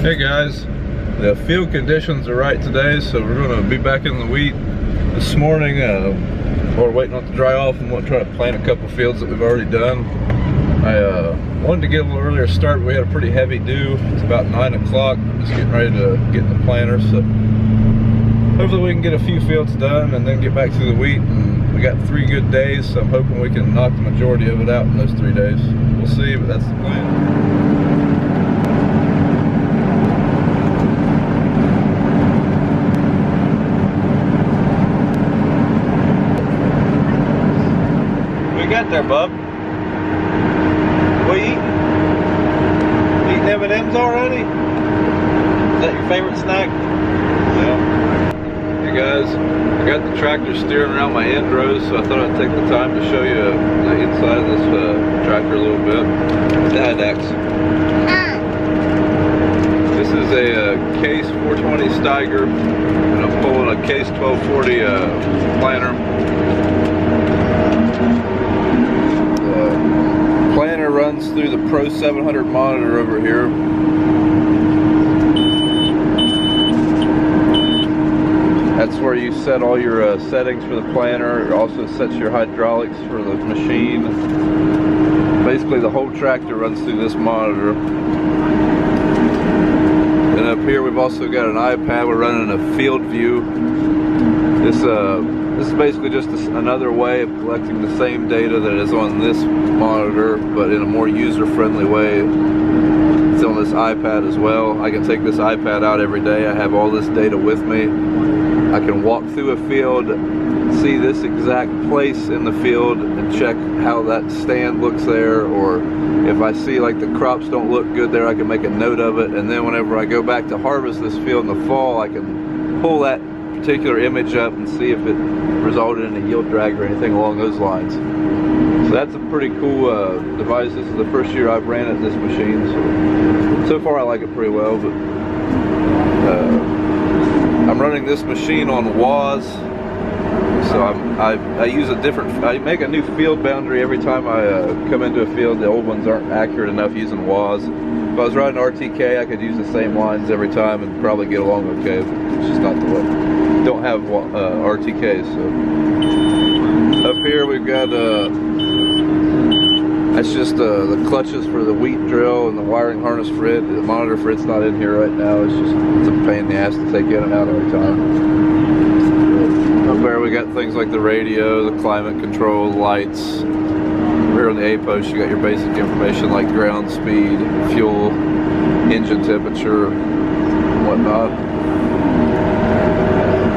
Hey guys, the field conditions are right today, so we're going to be back in the wheat this morning. We're waiting on it to dry off, and we'll try to plant a couple fields that we've already done. I wanted to get a little earlier start, but we had a pretty heavy dew. It's about 9 o'clock, just getting ready to get in the planter, so hopefully we can get a few fields done and then get back to the wheat. And we got 3 good days, so I'm hoping we can knock the majority of it out in those 3 days. We'll see, but that's the plan. Got there, bub. What you eating? Eating M&M's already? Is that your favorite snack? Yeah. Hey guys, I got the tractor steering around my end rows, so I thought I'd take the time to show you the inside of this tractor a little bit. Dax. This is a Case 420 Steiger, and I'm pulling a Case 1240 planter. Planter runs through the Pro 700 monitor over here. That's where you set all your settings for the planter. It also sets your hydraulics for the machine. Basically the whole tractor runs through this monitor. And up here we've also got an iPad. We're running a field view. This is basically just another way of collecting the same data that is on this monitor, but in a more user-friendly way. It's on this iPad as well. I can take this iPad out every day. I have all this data with me. I can walk through a field, see this exact place in the field, and check how that stand looks there, or if I see like the crops don't look good there, I can make a note of it, and then whenever I go back to harvest this field in the fall, I can pull that particular image up and see if it resulted in a yield drag or anything along those lines. So that's a pretty cool device. This is the first year I've ran it, this machine, so far I like it pretty well. But I'm running this machine on WAS, so I use a different, I make a new field boundary every time I come into a field. The old ones aren't accurate enough using WAS. If I was riding RTK, I could use the same lines every time and probably get along okay, but it's just not the way. Don't have RTK, so. Up here we've got, that's just the clutches for the wheat drill and the wiring harness for it. The monitor for it's not in here right now. It's a pain in the ass to take in and out every time. Up there we got things like the radio, the climate control, lights. Here on the A-post you got your basic information like ground speed, fuel, engine temperature, and whatnot.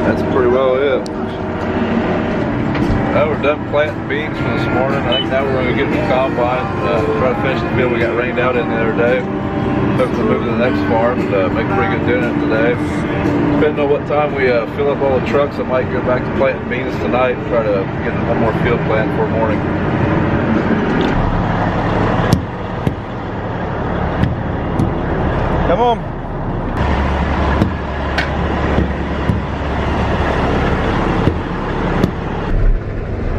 That's pretty well it. Now we're done planting beans for this morning. I think now we're going to get in the combine, try to finish the field we got rained out in the other day. Hopefully move to the next farm and make a pretty good dinner today. Depending on what time we fill up all the trucks, I might go back to planting beans tonight and try to get one more field planned for morning. Come on.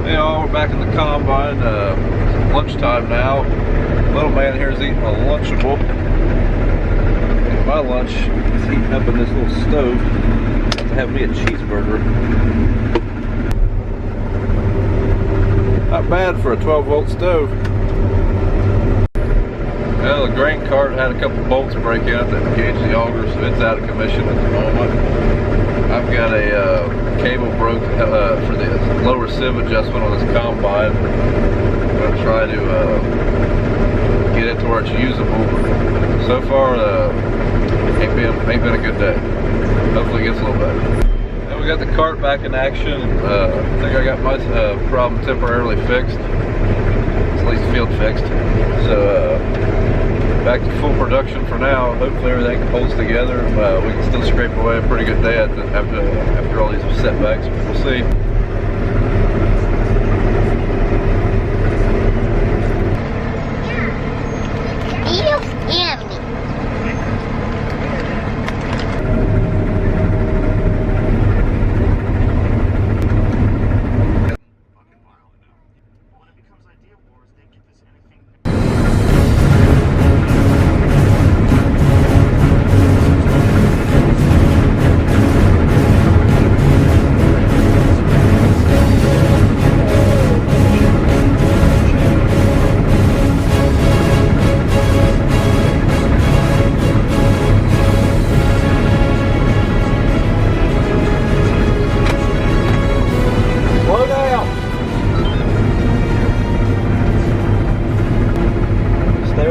Hey all, we're back in the combine. It's lunchtime now. Little man here is eating a Lunchable. And my lunch is heating up in this little stove. About to have me a cheeseburger. Not bad for a 12-volt stove. Well, the grain cart had a couple bolts break in that engaged the auger, so it's out of commission at the moment. I've got a cable broke for the lower sieve adjustment on this combine. I'm going to try to get it to where it's usable. So far, ain't been a good day. Hopefully it gets a little better. And we got the cart back in action. I think I got my problem temporarily fixed. At least field fixed. So back to full production for now. Hopefully everything holds together. We can still scrape away a pretty good day after all these setbacks. We'll see.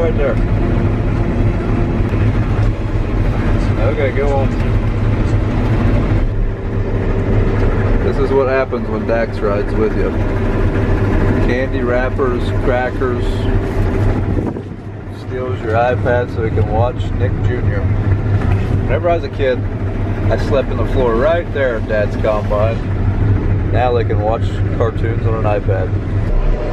right there. Okay, go on. This is what happens when Dax rides with you. Candy wrappers, crackers, steals your iPad so he can watch Nick Jr. Whenever I was a kid, I slept on the floor right there at Dad's combine. Now they can watch cartoons on an iPad.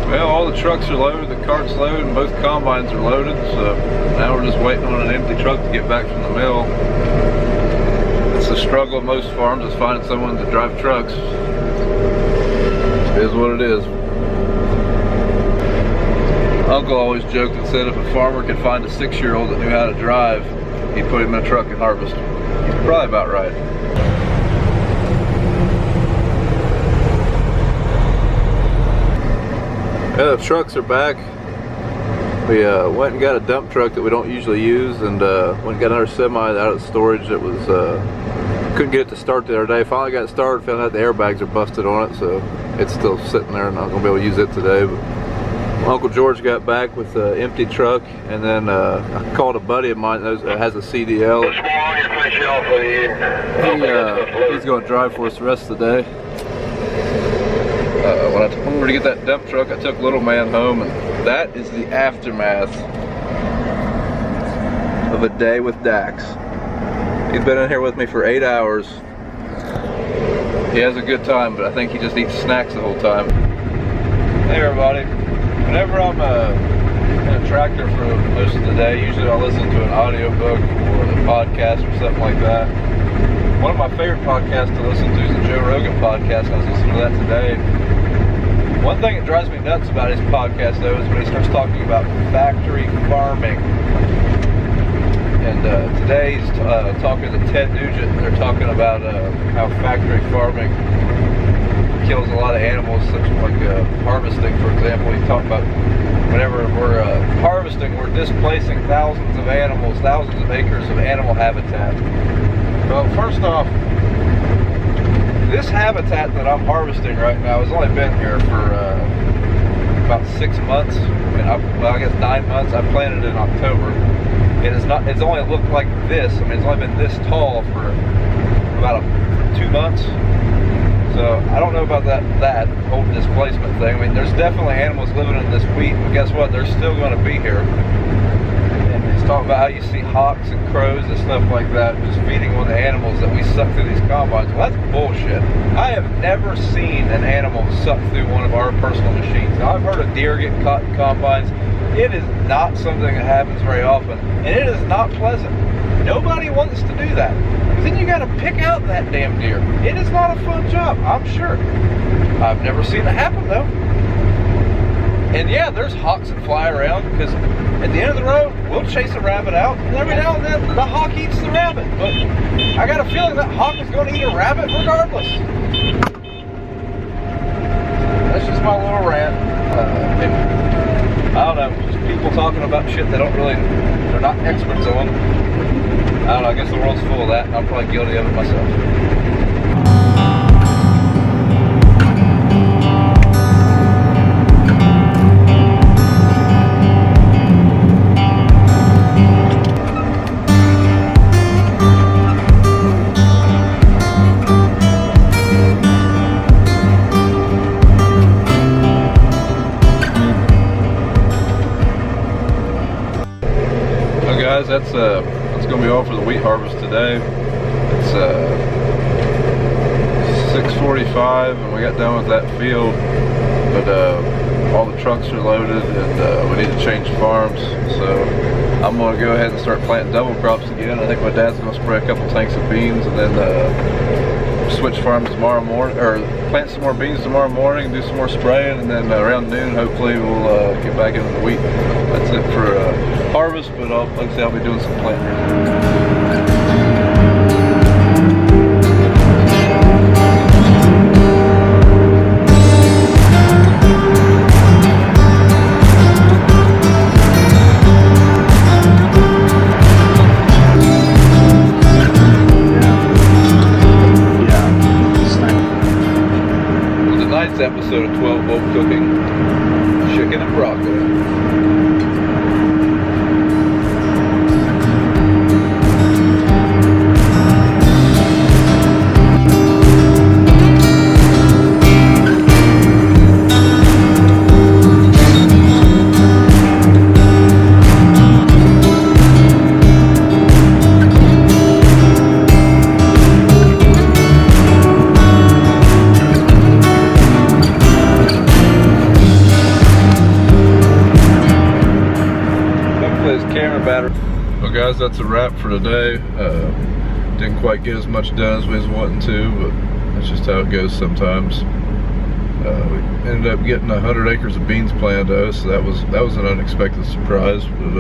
Well, all the trucks are loaded, the cart's loaded, and both combines are loaded, so now we're just waiting on an empty truck to get back from the mill. It's the struggle of most farms, is finding someone to drive trucks. It is what it is. Uncle always joked and said if a farmer could find a 6-year-old that knew how to drive, he'd put him in a truck and harvest. He's probably about right. Yeah, the trucks are back. We went and got a dump truck that we don't usually use, and went and got another semi out of storage that was couldn't get it to start the other day. Finally got it started, found out the airbags are busted on it, so it's still sitting there and not gonna be able to use it today. But Uncle George got back with an empty truck, and then I called a buddy of mine that has a CDL. He's going to drive for us the rest of the day. When I told him to get that dump truck, I took little man home, and that is the aftermath of a day with Dax. He's been in here with me for 8 hours. He has a good time, but I think he just eats snacks the whole time. Hey everybody. Whenever I'm in a tractor for most of the day, usually I'll listen to an audiobook or a podcast or something like that. One of my favorite podcasts to listen to is the Joe Rogan podcast. I was listening to that today. One thing that drives me nuts about his podcast, though, is when he starts talking about factory farming. And today he's talking to Ted Nugent. They're talking about how factory farming kills a lot of animals, such like harvesting, for example. He's talking about whenever we're harvesting, we're displacing thousands of animals, thousands of acres of animal habitat. Well, first off, this habitat that I'm harvesting right now has only been here for about 6 months. I guess 9 months. I planted it in October. It's only looked like this. I mean, it's only been this tall for about 2 months. So I don't know about that whole displacement thing. I mean, there's definitely animals living in this wheat, but guess what? They're still going to be here. And he's talking about how you see hawks and crows and stuff like that just feeding on the animals that we suck through these combines. Well, that's bullshit. I have never seen an animal suck through one of our personal machines. Now, I've heard of deer get caught in combines. It is not something that happens very often, and it is not pleasant. Nobody wants to do that. Then you got to pick out that damn deer. It is not a fun job, I'm sure. I've never seen it happen though. And yeah, there's hawks that fly around, because at the end of the road, we'll chase a rabbit out, and every now and then the hawk eats the rabbit. But I got a feeling that hawk is going to eat a rabbit regardless. That's just my little rant. I don't know, just people talking about shit they're not experts on. I don't know, I guess the world's full of that, and I'm probably guilty of it myself. That's going to be all for the wheat harvest today. It's 6:45 and we got done with that field, but all the trucks are loaded and we need to change farms, so I'm going to go ahead and start planting double crops again. I think my dad's going to spray a couple tanks of beans and then switch farms tomorrow morning, or plant some more beans tomorrow morning, do some more spraying, and then around noon hopefully we'll get back into the wheat. That's it for harvest, but like I say, I'll be doing some planting. Episode of 12 Volt Cooking, chicken and broccoli. battery. Well guys, that's a wrap for today. Didn't quite get as much done as we was wanting to, but that's just how it goes sometimes. We ended up getting 100 acres of beans planted though, so that was an unexpected surprise. But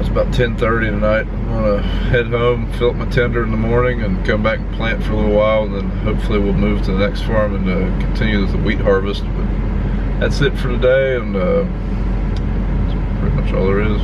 it's about 10:30 tonight. I'm gonna head home, fill up my tender in the morning, and come back and plant for a little while, and then hopefully we'll move to the next farm and continue with the wheat harvest. But that's it for today, and that's pretty much all there is.